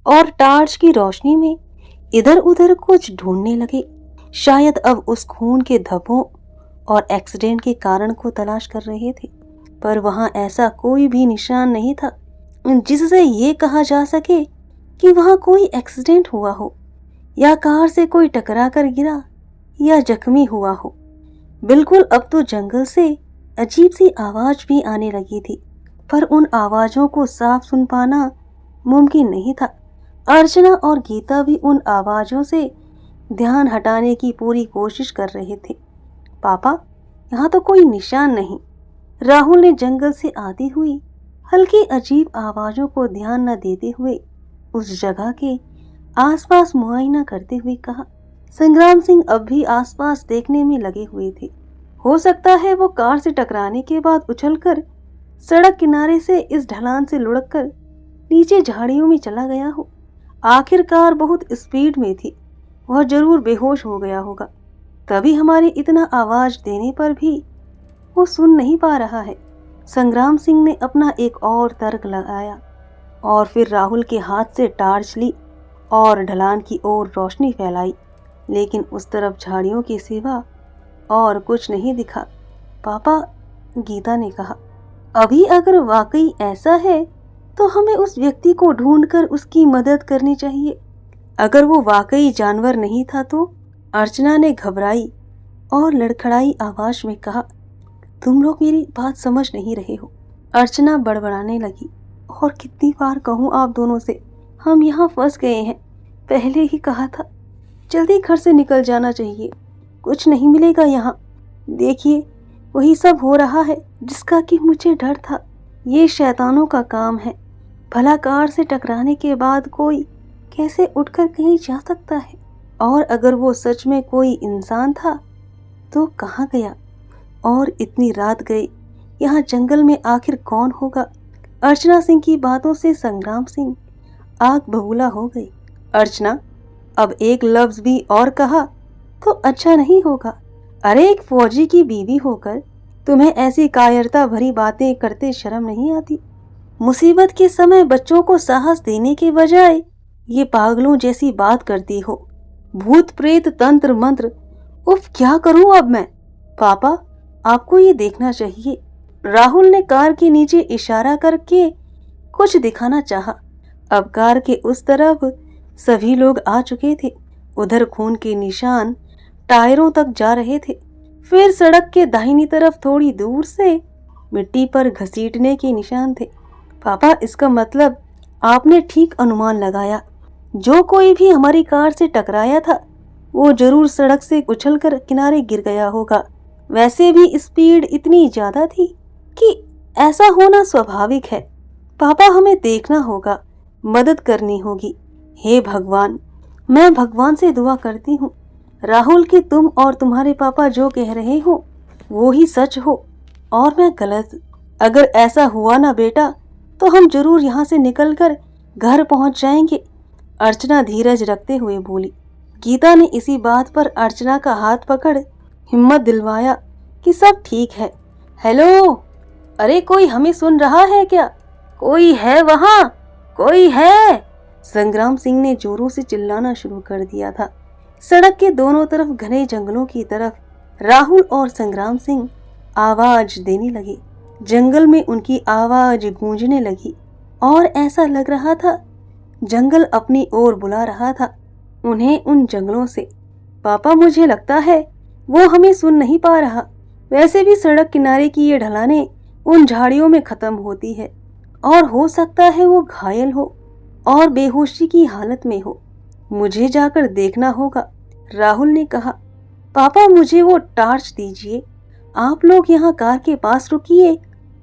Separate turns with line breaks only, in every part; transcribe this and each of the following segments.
और टार्च की रोशनी में इधर उधर कुछ ढूंढने लगे। शायद अब उस खून के धब्बों और एक्सीडेंट के कारण को तलाश कर रहे थे, पर वहां ऐसा कोई भी निशान नहीं था जिससे ये कहा जा सके कि वहां कोई एक्सीडेंट हुआ हो या कार से कोई टकरा कर गिरा या जख्मी हुआ हो। बिल्कुल अब तो जंगल से अजीब सी आवाज भी आने लगी थी, पर उन आवाजों को साफ सुन पाना मुमकिन नहीं था। अर्चना और गीता भी उन आवाजों से ध्यान हटाने की पूरी कोशिश कर रहे थे। पापा, यहाँ तो कोई निशान नहीं। राहुल ने जंगल से आती हुई हल्की अजीब आवाजों को ध्यान न देते हुए उस जगह के आसपास मुआयना करते हुए कहा। संग्राम सिंह अब भी आसपास देखने में लगे हुए थे। हो सकता है वो कार से टकराने के बाद उछलकर सड़क किनारे से इस ढलान से लुढ़ककर नीचे झाड़ियों में चला गया हो। आखिरकार बहुत स्पीड में थी, वह जरूर बेहोश हो गया होगा, तभी हमारे इतना आवाज देने पर भी वो सुन नहीं पा रहा है। संग्राम सिंह ने अपना एक और तर्क लगाया और फिर राहुल के हाथ से टार्च ली और ढलान की ओर रोशनी फैलाई, लेकिन उस तरफ झाड़ियों के सिवा और कुछ नहीं दिखा। पापा, गीता ने कहा, अभी अगर वाकई ऐसा है तो हमें उस व्यक्ति को ढूंढकर उसकी मदद करनी चाहिए। अगर वो वाकई जानवर नहीं था तो? अर्चना ने घबराई और लड़खड़ाई आवाज में कहा। तुम लोग मेरी बात समझ नहीं रहे हो, अर्चना बड़बड़ाने लगी। और कितनी बार कहूँ आप दोनों से, हम यहाँ फंस गए हैं। पहले ही कहा था, जल्दी घर से निकल जाना चाहिए, कुछ नहीं मिलेगा यहाँ। देखिए, वही सब हो रहा है जिसका कि मुझे डर था। ये शैतानों का काम है। भला कार से टकराने के बाद कोई कैसे उठकर कहीं जा सकता है? और अगर वो सच में कोई इंसान था तो कहाँ गया? और इतनी रात गई, यहाँ जंगल में आखिर कौन होगा? अर्चना सिंह की बातों से संग्राम सिंह आग बबूला हो गई। अर्चना, अब एक लफ्ज भी और कहा तो अच्छा नहीं होगा। अरे, एक फौजी की बीवी होकर तुम्हें ऐसी कायरता भरी बातें करते शर्म नहीं आती? मुसीबत के समय बच्चों को साहस देने के बजाय ये पागलों जैसी बात करती हो। भूत प्रेत तंत्र मंत्र, उफ, क्या करूं अब मैं? पापा, आपको ये देखना चाहिए। राहुल ने कार के नीचे इशारा करके कुछ दिखाना चाहा। अब कार के उस तरफ सभी लोग आ चुके थे। उधर खून के निशान टायरों तक जा रहे थे। फिर सड़क के दाहिनी तरफ थोड़ी दूर से मिट्टी पर घसीटने के निशान थे। पापा, इसका मतलब आपने ठीक अनुमान लगाया। जो कोई भी हमारी कार से टकराया था वो जरूर सड़क से उछलकर किनारे गिर गया होगा। वैसे भी स्पीड इतनी ज्यादा थी कि ऐसा होना स्वाभाविक है। पापा, हमें देखना होगा, मदद करनी होगी। हे भगवान, मैं भगवान से दुआ करती हूँ राहुल कि तुम और तुम्हारे पापा जो कह रहे हो वो ही सच हो और मैं गलत। अगर ऐसा हुआ ना बेटा, तो हम जरूर यहाँ से निकलकर घर पहुँच जाएंगे। अर्चना धीरज रखते हुए बोली। गीता ने इसी बात पर अर्चना का हाथ पकड़ हिम्मत दिलवाया कि सब ठीक है। हेलो, अरे कोई हमें सुन रहा है क्या? कोई है वहाँ? कोई है? संग्राम सिंह ने जोरों से चिल्लाना शुरू कर दिया था। सड़क के दोनों तरफ घने जंगलों की तरफ राहुल और संग्राम सिंह आवाज देने लगे। जंगल में उनकी आवाज गूंजने लगी और ऐसा लग रहा था जंगल अपनी ओर बुला रहा था उन्हें उन जंगलों से। पापा, मुझे लगता है वो हमें सुन नहीं पा रहा। वैसे भी सड़क किनारे की ये ढलानें उन झाड़ियों में खत्म होती है और हो सकता है वो घायल हो और बेहोशी की हालत में हो। मुझे जाकर देखना होगा, राहुल ने कहा। पापा, मुझे वो टार्च दीजिए। आप लोग यहाँ कार के पास रुकिए,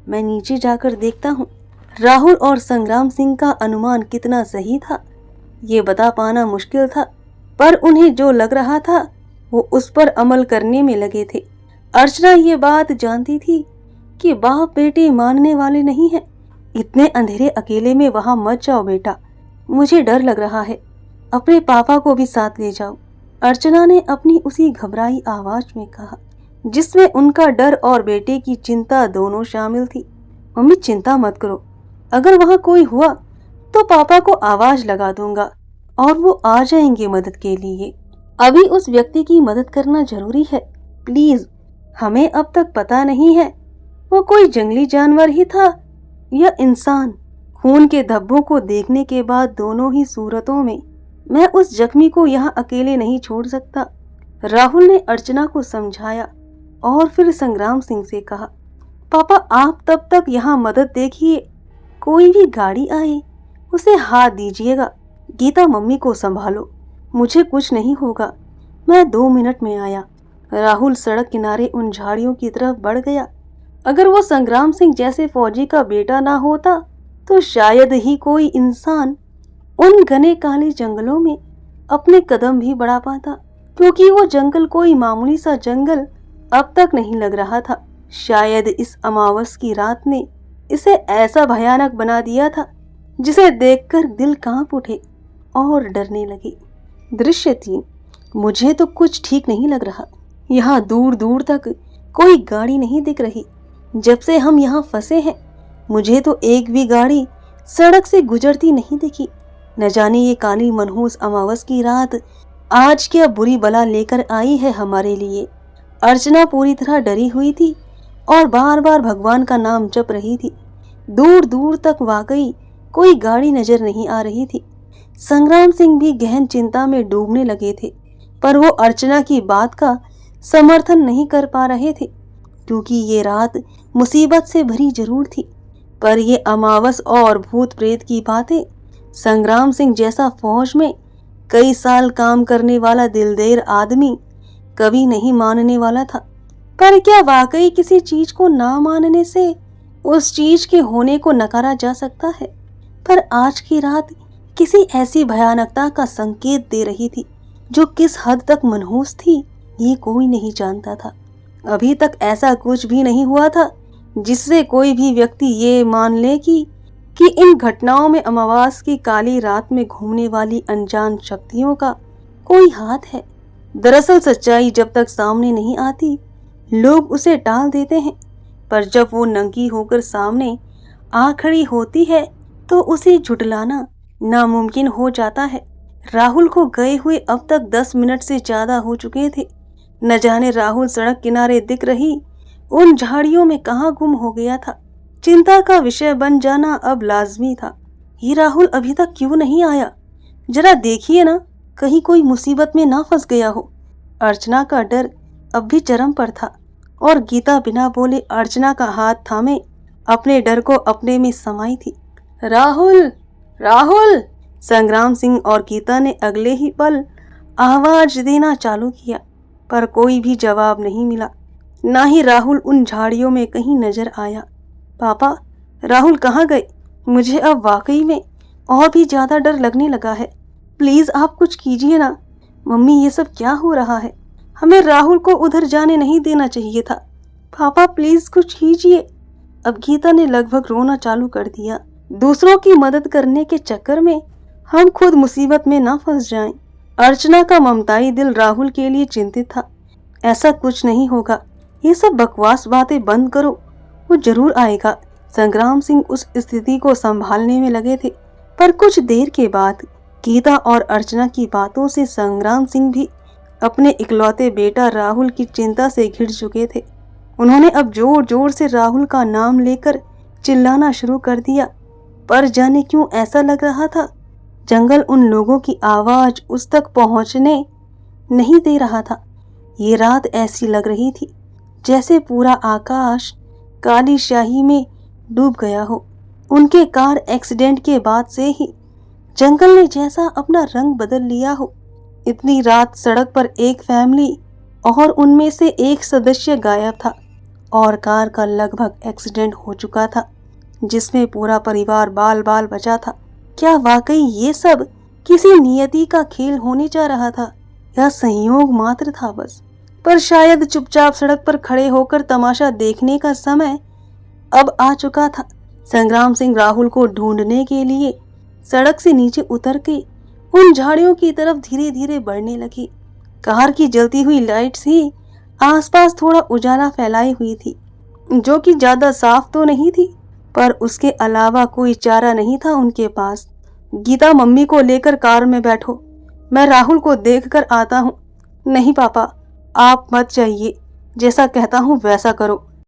मैं नीचे जाकर देखता हूँ। राहुल और संग्राम सिंह का अनुमान कितना सही था ये बता पाना मुश्किल था, पर उन्हें जो लग रहा था वो उस पर अमल करने में लगे थे। अर्चना ये बात जानती थी कि बाप बेटे मानने वाले नहीं हैं। इतने अंधेरे अकेले में वहां मत जाओ बेटा, मुझे डर लग रहा है। अपने पापा को भी साथ ले जाओ, अर्चना ने अपनी उसी घबराई आवाज में कहा, जिसमें उनका डर और बेटे की चिंता दोनों शामिल थी। मम्मी, चिंता मत करो, अगर वहां कोई हुआ तो पापा को आवाज लगा दूंगा और वो आ जाएंगे मदद के लिए। अभी उस व्यक्ति की मदद करना जरूरी है, प्लीज। हमें अब तक पता नहीं है वो कोई जंगली जानवर ही था या इंसान। खून के धब्बों को देखने के बाद दोनों ही सूरतों में मैं उस जख्मी को यहाँ अकेले नहीं छोड़ सकता। राहुल ने अर्चना को समझाया और फिर संग्राम सिंह से कहा, पापा आप तब तक यहाँ मदद देखिए, कोई भी गाड़ी आए उसे हाथ दीजिएगा। गीता मम्मी को संभालो, मुझे कुछ नहीं होगा, मैं 2 मिनट में आया। राहुल सड़क किनारे उन झाड़ियों की तरफ बढ़ गया। अगर वो संग्राम सिंह जैसे फौजी का बेटा ना होता तो शायद ही कोई इंसान उन घने काले जंगलों में अपने कदम भी बढ़ा पाता, क्योंकि वो जंगल कोई मामूली सा जंगल अब तक नहीं लग रहा था। शायद इस अमावस की रात ने इसे ऐसा भयानक बना दिया था जिसे देखकर दिल कांप उठे और डरने लगे। दृश्य 3। मुझे तो कुछ ठीक नहीं लग रहा। यहाँ दूर दूर तक कोई गाड़ी नहीं दिख रही। जब से हम यहाँ फंसे हैं मुझे तो एक भी गाड़ी सड़क से गुजरती नहीं दिखी। न जाने ये काली मनहूस अमावस की रात आज क्या बुरी बला लेकर आई है हमारे लिए। अर्चना पूरी तरह डरी हुई थी और बार बार भगवान का नाम जप रही थी। दूर दूर तक वाकई कोई गाड़ी नजर नहीं आ रही थी। संग्राम सिंह भी गहन चिंता में डूबने लगे थे, पर वो अर्चना की बात का समर्थन नहीं कर पा रहे थे, क्योंकि ये रात मुसीबत से भरी जरूर थी, पर ये अमावस और भूत प्रेत की बातें संग्राम सिंह जैसा फौज में कई साल काम करने वाला दिलदेर आदमी कभी नहीं मानने वाला था। पर क्या वाकई किसी चीज को ना मानने से उस चीज के होने को नकारा जा सकता है? पर आज की रात किसी ऐसी भयानकता का संकेत दे रही थी जो किस हद तक मनहूस थी ये कोई नहीं जानता था। अभी तक ऐसा कुछ भी नहीं हुआ था जिससे कोई भी व्यक्ति ये मान ले कि इन घटनाओं में अमावस की काली रात में घूमने वाली अनजान शक्तियों का कोई हाथ है। दरअसल सच्चाई जब तक सामने नहीं आती लोग उसे टाल देते हैं, पर जब वो नंगी होकर सामने आ खड़ी होती है तो उसे झुटलाना नामुमकिन हो जाता है। राहुल को गए हुए अब तक 10 मिनट से ज्यादा हो चुके थे। न जाने राहुल सड़क किनारे दिख रही उन झाड़ियों में कहाँ गुम हो गया था। चिंता का विषय बन जाना अब लाजमी था। ये राहुल अभी तक क्यों नहीं आया? जरा देखिए ना, कहीं कोई मुसीबत में ना फंस गया हो। अर्चना का डर अब भी चरम पर था और गीता बिना बोले अर्चना का हाथ थामे अपने डर को अपने में समाई थी। राहुल, राहुल! संग्राम सिंह और गीता ने अगले ही पल आवाज देना चालू किया, पर कोई भी जवाब नहीं मिला। ना ही राहुल उन झाड़ियों में कहीं नजर आया। पापा, राहुल कहाँ गए? मुझे अब वाकई में और भी ज्यादा डर लगने लगा है। प्लीज आप कुछ कीजिए ना। मम्मी, ये सब क्या हो रहा है? हमें राहुल को उधर जाने नहीं देना चाहिए था। पापा प्लीज कुछ कीजिए। अब गीता ने लगभग रोना चालू कर दिया। दूसरों की मदद करने के चक्कर में हम खुद मुसीबत में ना फंस जाएं। अर्चना का ममताई दिल राहुल के लिए चिंतित था। ऐसा कुछ नहीं होगा, ये सब बकवास बातें बंद करो, वो जरूर आएगा। संग्राम सिंह उस स्थिति को संभालने में लगे थे, पर कुछ देर के बाद गीता और अर्चना की बातों से संग्राम सिंह भी अपने इकलौते बेटा राहुल की चिंता से घिर चुके थे। उन्होंने अब जोर जोर से राहुल का नाम लेकर चिल्लाना शुरू कर दिया, पर जाने क्यों ऐसा लग रहा था जंगल उन लोगों की आवाज उस तक पहुंचने नहीं दे रहा था। ये रात ऐसी लग रही थी जैसे पूरा आकाश काली शाही में डूब गया हो। उनके कार एक्सीडेंट के बाद से ही जंगल ने जैसा अपना रंग बदल लिया हो। इतनी रात सड़क पर एक फैमिली और उनमें से एक सदस्य गायब था और कार का लगभग एक्सीडेंट हो चुका था जिसमें पूरा परिवार बाल बाल बचा था। क्या वाकई ये सब किसी नियति का खेल होने जा रहा था या संयोग मात्र था बस? पर शायद चुपचाप सड़क पर खड़े होकर तमाशा देखने का समय अब आ चुका था। संग्राम सिंह राहुल को ढूंढने के लिए सड़क से नीचे उतर के उन झाड़ियों की तरफ धीरे धीरे बढ़ने लगी। कार की जलती हुई लाइट्स ही आसपास थोड़ा उजाला फैलाई हुई थी, जो कि ज्यादा साफ तो नहीं थी, पर उसके अलावा कोई चारा नहीं था उनके पास। गीता, मम्मी को लेकर कार में बैठो, मैं राहुल को देख कर आता हूँ। नहीं पापा, आप मत जाइए, जैसा कहता हूँ वैसा करो,